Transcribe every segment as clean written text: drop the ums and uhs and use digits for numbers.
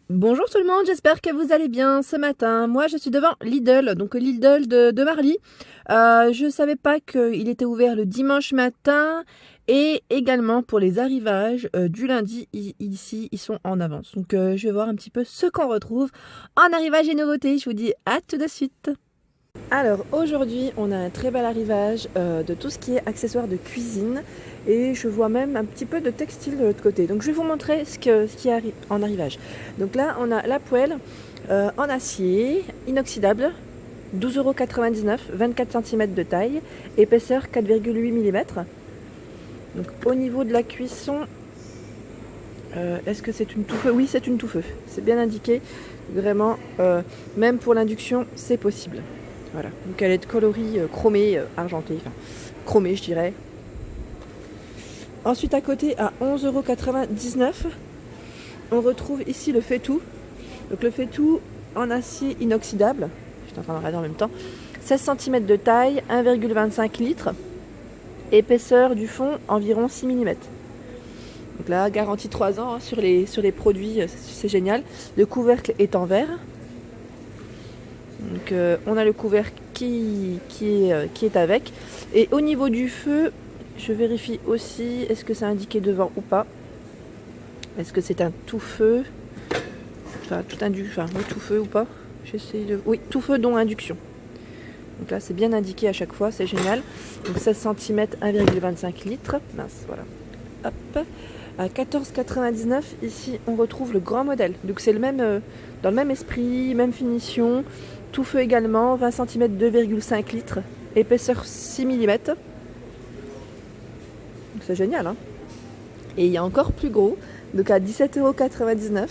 Bonjour tout le monde, j'espère que vous allez bien ce matin. Moi je suis devant Lidl, donc Lidl de Marly. Je savais pas qu'il était ouvert le dimanche matin et également pour les arrivages du lundi ici ils sont en avance. Donc je vais voir un petit peu ce qu'on retrouve en arrivage et nouveautés. Je vous dis à tout de suite. Alors aujourd'hui on a un très bel arrivage de tout ce qui est accessoires de cuisine et je vois même un petit peu de textile de l'autre côté. Donc je vais vous montrer ce qui est en arrivage. Donc là on a la poêle en acier inoxydable, 12,99 €, 24 cm de taille, épaisseur 4,8 mm. Donc au niveau de la cuisson, est-ce que c'est une tout-feu? Oui, c'est une tout-feu, c'est bien indiqué, vraiment, même pour l'induction c'est possible. Voilà, donc elle est de coloris chromé, argenté, enfin chromé je dirais. Ensuite à côté à 11,99 €, on retrouve ici le fait-tout. Donc le fait-tout en acier inoxydable, je suis en train de regarder en même temps, 16 cm de taille, 1,25 litres, épaisseur du fond environ 6 mm. Donc là, garantie 3 ans hein, sur les produits, c'est génial. Le couvercle est en verre. Donc on a le couvercle qui est avec. Et au niveau du feu, je vérifie aussi, est-ce que c'est indiqué devant ou pas. Est-ce que c'est un tout feu? Enfin, tout feu ou pas? J'essaie de... Oui, tout feu dont induction. Donc là, c'est bien indiqué à chaque fois, c'est génial. Donc 16 cm, 1,25 litres. Mince, voilà. Hop. À 14,99 €, ici, on retrouve le grand modèle. Donc c'est le même, dans le même esprit, même finition. Tout feu également, 20 cm, 2,5 litres. Épaisseur 6 mm. Donc c'est génial, hein. Et il y a encore plus gros. Donc à 17,99 €,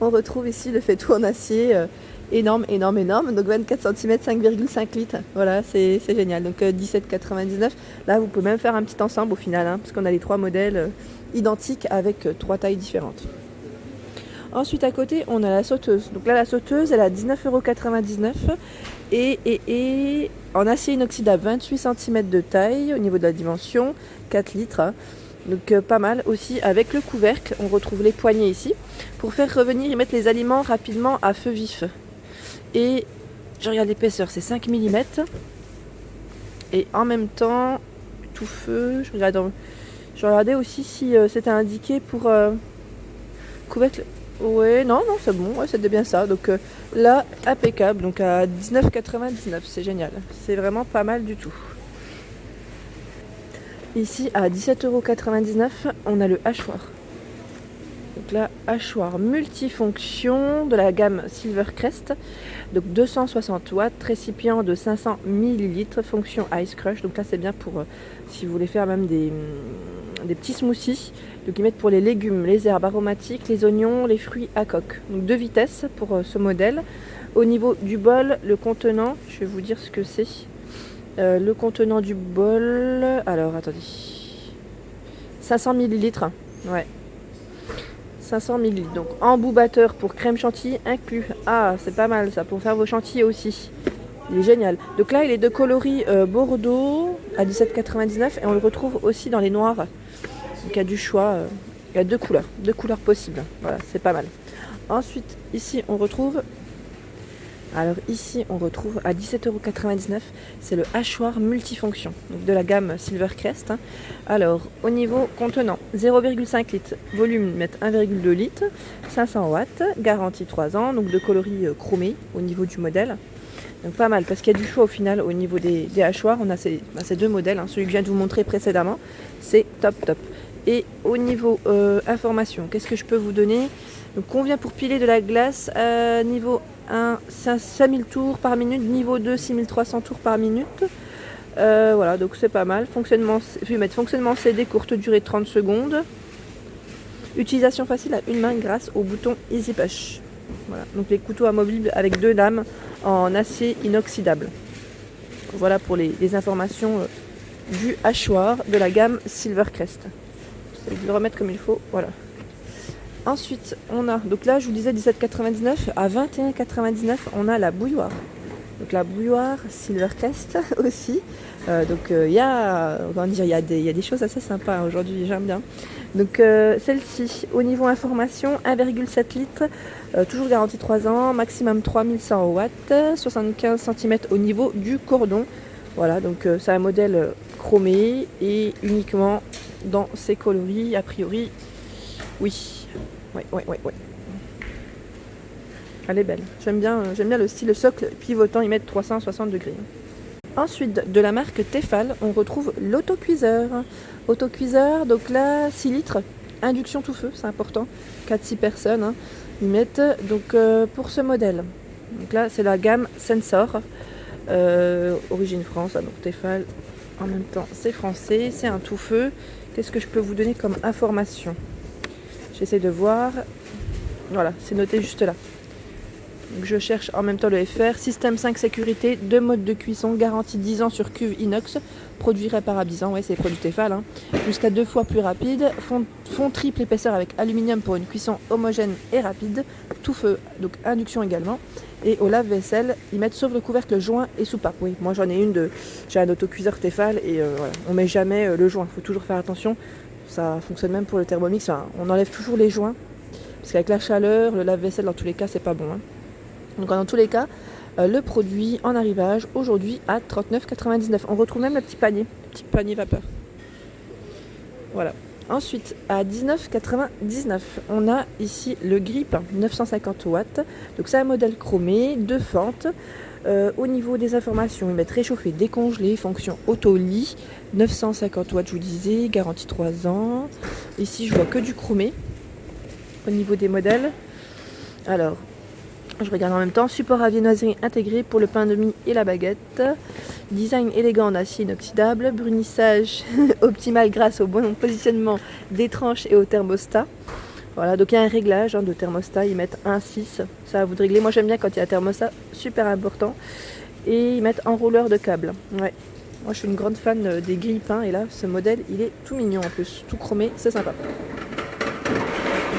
on retrouve ici le fait-tout en acier. Énorme. Donc 24 cm, 5,5 litres. Voilà, c'est génial. Donc 17,99 €. Là, vous pouvez même faire un petit ensemble au final, hein, parce qu'on a les trois modèles identiques avec trois tailles différentes. Ensuite, à côté, on a la sauteuse. Donc là, la sauteuse, elle a 19,99 € et en acier inoxydable, 28 cm de taille au niveau de la dimension, 4 litres. Hein. Donc pas mal aussi avec le couvercle. On retrouve les poignées ici pour faire revenir et mettre les aliments rapidement à feu vif. Et je regarde l'épaisseur, c'est 5 mm. Et en même temps, tout feu, je regardais aussi si c'était indiqué pour couvercle. Ouais, non, c'est bon, ouais, c'était bien ça. Donc là, impeccable, donc à 19,99 €, c'est génial. C'est vraiment pas mal du tout. Ici, à 17,99 €, on a le hachoir. Donc là, hachoir multifonction de la gamme Silvercrest. Donc 260 watts, récipient de 500 ml, fonction Ice Crush. Donc là, c'est bien pour si vous voulez faire même des petits smoothies. Donc ils mettent pour les légumes, les herbes aromatiques, les oignons, les fruits à coque. Donc 2 vitesses pour ce modèle. Au niveau du bol, le contenant, je vais vous dire ce que c'est. Le contenant du bol, alors attendez, 500 ml. Ouais. 500 ml. Donc embout batteur pour crème chantilly inclus. Ah, c'est pas mal ça, pour faire vos chantilly aussi. Il est génial. Donc là, il est de coloris Bordeaux à 17,99 € et on le retrouve aussi dans les noirs. Donc il y a du choix. Il y a deux couleurs possibles. Voilà, c'est pas mal. Ensuite, ici, on retrouve... Alors ici, on retrouve à 17,99 €, c'est le hachoir multifonction, donc de la gamme Silvercrest. Hein. Alors, au niveau contenant, 0,5 litres, volume 1,2 litres, 500 watts, garantie 3 ans, donc de coloris chromé au niveau du modèle. Donc pas mal, parce qu'il y a du choix au final au niveau des hachoirs. On a ces deux modèles, hein. Celui que je viens de vous montrer précédemment, c'est top. Et au niveau information, qu'est-ce que je peux vous donner? Donc convient pour piler de la glace, niveau 1, 5000 tours par minute, niveau 2, 6300 tours par minute. Voilà, donc c'est pas mal. Fonctionnement, je vais mettre fonctionnement CD, courte durée 30 secondes. Utilisation facile à une main grâce au bouton Easy Push. Voilà, donc les couteaux amovibles avec 2 lames en acier inoxydable. Voilà pour les informations du hachoir de la gamme Silvercrest. Je vais le remettre comme il faut, voilà. Ensuite, on a, donc là je vous disais 17,99 € à 21,99 €, on a la bouilloire. Donc la bouilloire Silvercrest aussi. Donc il y a des choses assez sympas aujourd'hui, j'aime bien. Donc celle-ci, au niveau information, 1,7 litres, toujours garantie 3 ans, maximum 3100 watts, 75 cm au niveau du cordon. Voilà, donc c'est un modèle chromé et uniquement dans ses coloris, a priori. Oui, ouais. Elle est belle. J'aime bien le style, le socle pivotant, il met 360 degrés. Ensuite, de la marque Tefal, on retrouve l'autocuiseur. Autocuiseur, donc là, 6 litres, induction tout feu, c'est important. 4-6 personnes, hein, ils mettent. Donc pour ce modèle, donc là, c'est la gamme Sensor, origine France, donc Tefal, en même temps, c'est français, c'est un tout feu. Qu'est-ce que je peux vous donner comme information? J'essaie de voir. Voilà, c'est noté juste là. Donc je cherche en même temps le FR, système 5 sécurité, 2 modes de cuisson, garantie 10 ans sur cuve inox, produit réparable 10 ans, ouais c'est produit Tefal, hein. Jusqu'à 2 fois plus rapide, fond triple épaisseur avec aluminium pour une cuisson homogène et rapide, tout feu, donc induction également. Et au lave-vaisselle, ils mettent sauf le couvercle joint et soupape. Oui, moi j'en ai j'ai un autocuiseur Tefal et voilà, on met jamais le joint, il faut toujours faire attention, ça fonctionne même pour le Thermomix, hein. On enlève toujours les joints, parce qu'avec la chaleur, le lave-vaisselle dans tous les cas c'est pas bon, hein. Donc dans tous les cas, le produit en arrivage aujourd'hui à 39,99 €. On retrouve même le petit panier vapeur. Voilà. Ensuite, à 19,99 €, on a ici le Grip 950 watts. Donc c'est un modèle chromé, 2 fentes. Au niveau des informations, ils mettent réchauffer, décongeler, fonction auto-lit, 950 watts, je vous disais, garantie 3 ans. Ici, je vois que du chromé. Au niveau des modèles, alors, je regarde en même temps, support à viennoiserie intégré pour le pain de mie et la baguette. Design élégant en acier inoxydable. Brunissage optimal grâce au bon positionnement des tranches et au thermostat. Voilà, donc il y a un réglage de thermostat. Ils mettent 1,6. Ça va vous régler. Moi j'aime bien quand il y a un thermostat, super important. Et ils mettent enrouleur de câble. Ouais. Moi je suis une grande fan des grille-pains. Et là, ce modèle, il est tout mignon en plus. Tout chromé, c'est sympa.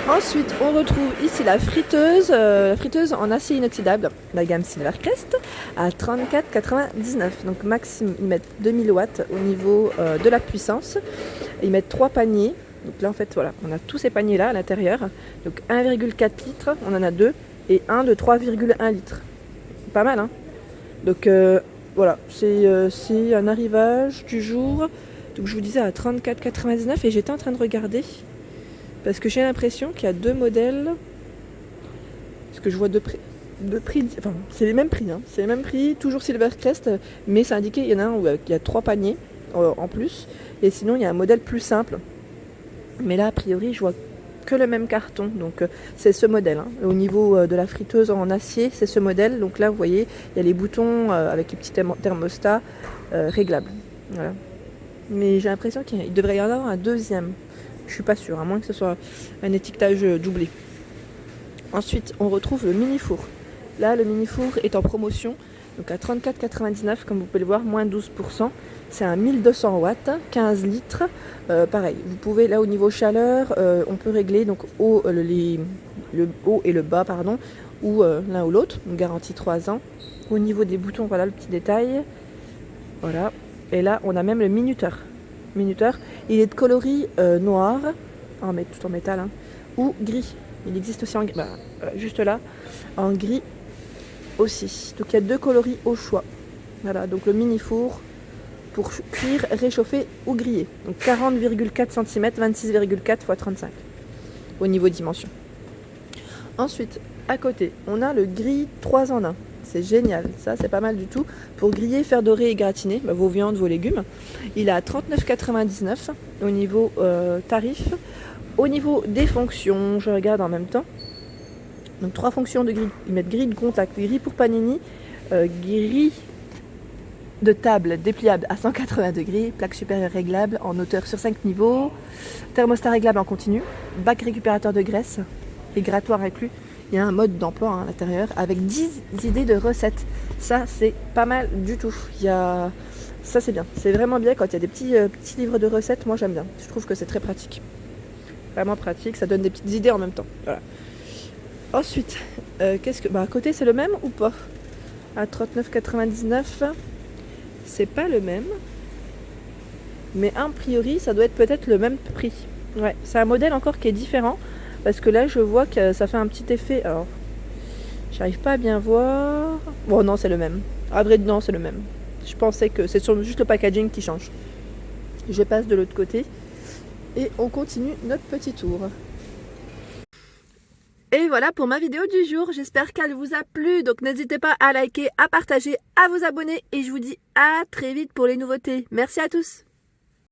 Ensuite, on retrouve ici la friteuse en acier inoxydable, la gamme Silvercrest, à 34,99 €. Donc maximum, ils mettent 2000 watts au niveau de la puissance. Ils mettent 3 paniers. Donc là, en fait, voilà, on a tous ces paniers-là à l'intérieur. Donc 1,4 litres, on en a 2, et un de 3,1 litres. Pas mal, hein. Donc voilà, c'est un arrivage du jour. Donc je vous disais à 34,99 € et j'étais en train de regarder. Parce que j'ai l'impression qu'il y a 2 modèles. Parce que je vois deux prix. Enfin, c'est les mêmes prix. Hein. C'est les mêmes prix, toujours Silvercrest. Mais c'est indiqué, il y en a un où il y a 3 paniers en plus. Et sinon, il y a un modèle plus simple. Mais là, a priori, je vois que le même carton. Donc, c'est ce modèle. Hein. Au niveau de la friteuse en acier, c'est ce modèle. Donc là, vous voyez, il y a les boutons avec les petits thermostats réglables. Voilà. Mais j'ai l'impression qu'il devrait y en avoir un deuxième. Je suis pas sûre, à moins que ce soit un étiquetage doublé. Ensuite, on retrouve le mini four. Là, le mini four est en promotion, donc à 34,99 €, comme vous pouvez le voir, moins 12%. C'est un 1200 watts, 15 litres. Pareil, vous pouvez, là au niveau chaleur, on peut régler donc le haut et le bas, pardon, ou l'un ou l'autre, une garantie 3 ans. Au niveau des boutons, voilà le petit détail. Voilà. Et là, on a même le minuteur. Il est de coloris noir, tout en métal, hein, ou gris. Il existe aussi en gris, juste là, en gris aussi. Donc il y a 2 coloris au choix. Voilà, donc le mini four pour cuire, réchauffer ou griller. Donc 40,4 cm, 26,4 x 35 au niveau dimension. Ensuite, à côté, on a le grill 3 en 1. C'est génial, ça c'est pas mal du tout. Pour griller, faire dorer et gratiner vos viandes, vos légumes. Il est à 39,99 € au niveau tarif. Au niveau des fonctions, je regarde en même temps. Donc 3 fonctions de grille. Ils mettent grille de contact, grille pour panini, grille de table dépliable à 180 degrés, plaque supérieure réglable en hauteur sur 5 niveaux, thermostat réglable en continu, bac récupérateur de graisse et grattoir inclus. Il y a un mode d'emploi à l'intérieur avec 10 idées de recettes. Ça, c'est pas mal du tout. Ça, c'est bien. C'est vraiment bien quand il y a des petits livres de recettes. Moi, j'aime bien. Je trouve que c'est très pratique. Vraiment pratique. Ça donne des petites idées en même temps. Voilà. Ensuite, à côté, c'est le même ou pas? À 39,99 €, c'est pas le même. Mais a priori, ça doit être peut-être le même prix. Ouais, c'est un modèle encore qui est différent. Parce que là, je vois que ça fait un petit effet. Alors, j'arrive pas à bien voir. Bon, non, c'est le même. À vrai dire, non, c'est le même. Je pensais que c'est juste le packaging qui change. Je passe de l'autre côté. Et on continue notre petit tour. Et voilà pour ma vidéo du jour, j'espère qu'elle vous a plu, donc n'hésitez pas à liker, à partager, à vous abonner et je vous dis à très vite pour les nouveautés. Merci à tous.